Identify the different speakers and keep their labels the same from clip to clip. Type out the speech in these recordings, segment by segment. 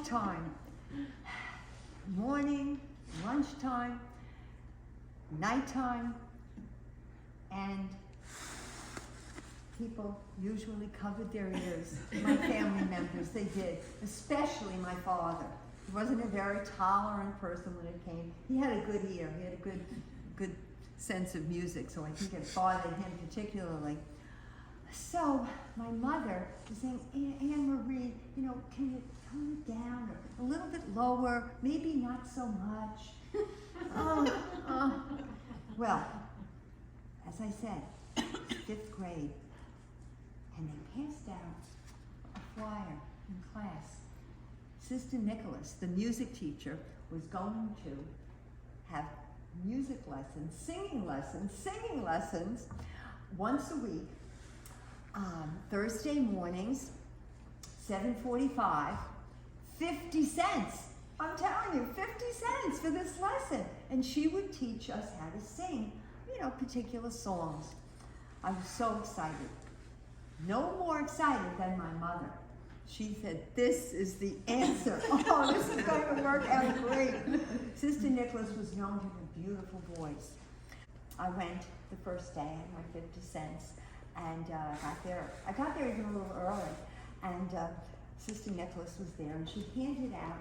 Speaker 1: time. Morning, lunchtime, nighttime, and people usually covered their ears. My family members, they did, especially my father. He wasn't a very tolerant person when it came. He had a good ear. He had a good sense of music, so I think it bothered him particularly. So my mother was saying, Anne Marie, you know, can you tone it down or a little bit lower, maybe not so much. Well, as I said, 5th grade, and they passed out a flyer in class. Sister Nicholas, the music teacher, was going to have music lessons, singing lessons once a week, Thursday mornings, 7:45, 50 cents. I'm telling you, 50 cents for this lesson. And she would teach us how to sing, you know, particular songs. I was so excited. No more excited than my mother. She said, this is the answer. Oh, this is going to work out great. Sister Nicholas was known to have a beautiful voice. I went the first day, I had my 50 cents, and I got there even a little early, and Sister Nicholas was there, and she handed out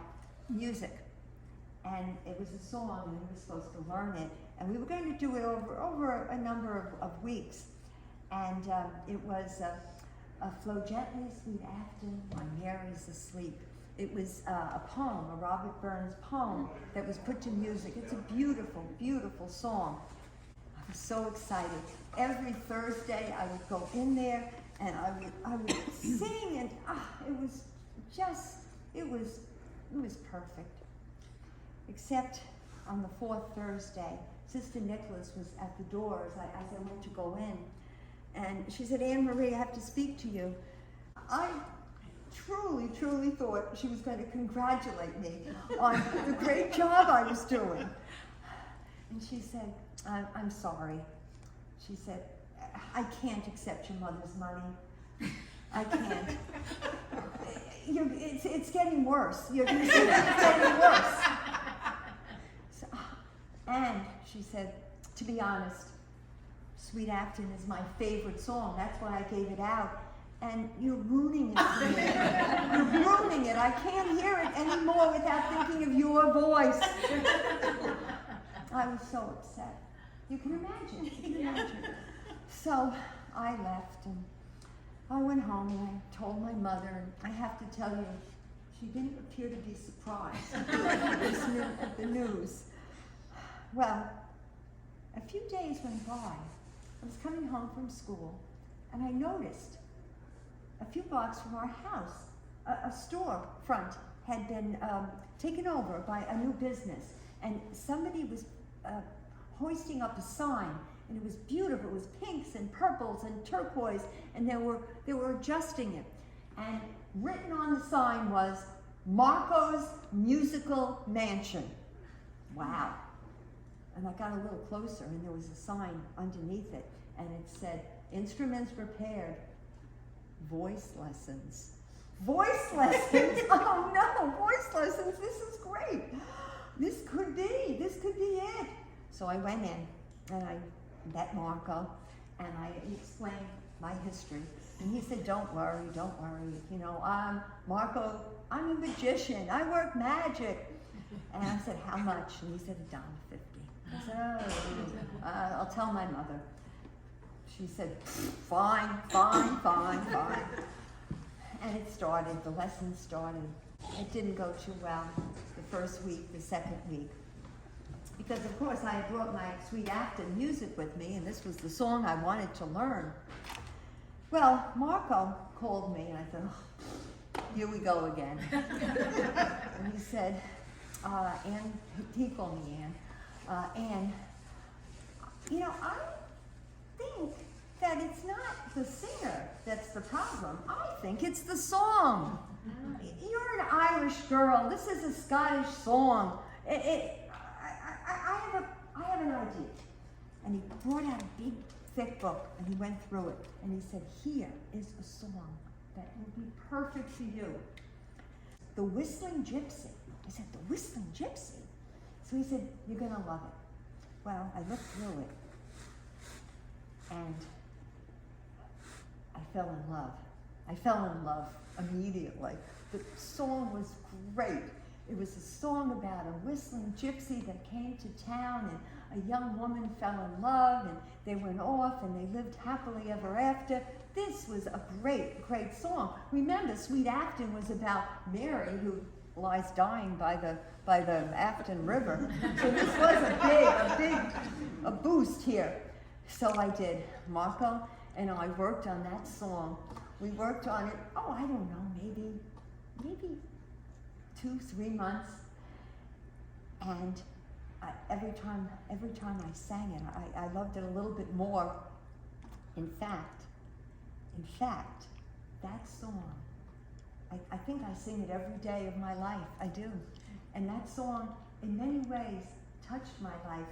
Speaker 1: music. And it was a song, and we were supposed to learn it, and we were going to do it over a number of weeks. And it was Flow Gently, Sweet Afton, While Mary's Asleep. It was a poem, a Robert Burns poem that was put to music. It's a beautiful, beautiful song. I was so excited. Every Thursday I would go in there and I would sing, and it was perfect. Except on the 4th Thursday, Sister Nicholas was at the door as I went to go in. And she said, Anne Marie, I have to speak to you. I truly, truly thought she was going to congratulate me on the great job I was doing. And she said, I'm sorry. She said, I can't accept your mother's money. I can't. It's getting worse. It's getting worse. So, and she said, to be honest, Sweet Afton is my favorite song. That's why I gave it out. And you're ruining it for me. You're ruining it. I can't hear it anymore without thinking of your voice. I was so upset. You can imagine. So I left and I went home and I told my mother, and I have to tell you, she didn't appear to be surprised at the news. Well, a few days went by. I was coming home from school, and I noticed a few blocks from our house, a store front had been taken over by a new business, and somebody was hoisting up a sign, and it was beautiful. It was pinks and purples and turquoise, and they were adjusting it. And written on the sign was Marco's Musical Mansion. Wow. And I got a little closer, and there was a sign underneath it, and it said, instruments repaired, voice lessons. Voice lessons? Oh no, voice lessons, this is great. This could be it. So I went in, and I met Marco, and I explained my history. And he said, don't worry. You know, Marco, I'm a magician. I work magic. And I said, how much? And he said, $1.50. I said, oh, I'll tell my mother. She said, fine. And it started, the lesson started. It didn't go too well the first week, the second week. Because of course I had brought my Sweet Afton music with me, and this was the song I wanted to learn. Well, Marco called me, and I thought, oh, here we go again. And he said, Anne, he called me Anne. Anne, you know, I think that it's not the singer that's the problem. I think it's the song. You're an Irish girl. This is a Scottish song. I have an idea. And he brought out a big, thick book, and he went through it. And he said, here is a song that will be perfect for you. The Whistling Gypsy. I said, the Whistling Gypsy? So he said, you're gonna love it. Well, I looked through it, and I fell in love. I fell in love immediately. The song was great. It was a song about a whistling gypsy that came to town, and a young woman fell in love, and they went off, and they lived happily ever after. This was a great, great song. Remember, Sweet Afton was about Mary, who lies dying by the Afton River. So this was a boost here. So I did. Marco and I worked on that song. We worked on it, I don't know, maybe 2-3 months. And every time I sang it, I loved it a little bit more. In fact, that song, I think I sing it every day of my life. I do. And that song, in many ways, touched my life.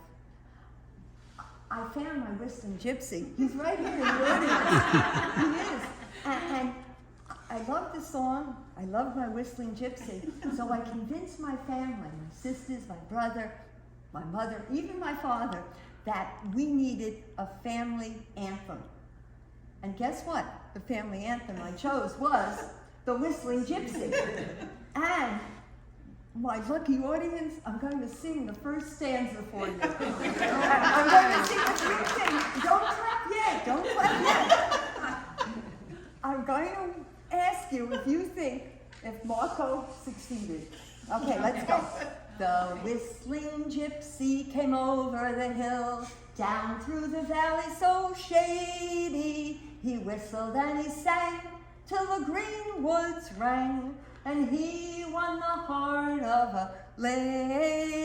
Speaker 1: I found my whistling gypsy. He's right here in the audience. He is. And I love the song. I love my whistling gypsy. So I convinced my family, my sisters, my brother, my mother, even my father, that we needed a family anthem. And guess what? The family anthem I chose was the Whistling Gypsy. And my lucky audience, I'm going to sing the first stanza for you. I'm going to sing the first thing. Don't clap yet. Don't clap yet. I'm going to ask you if you think if Marco succeeded. Okay, let's go. The whistling gypsy came over the hill, down through the valley so shady. He whistled and he sang till the green woods rang, and he won the heart of a lady.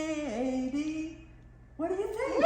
Speaker 1: What do you think?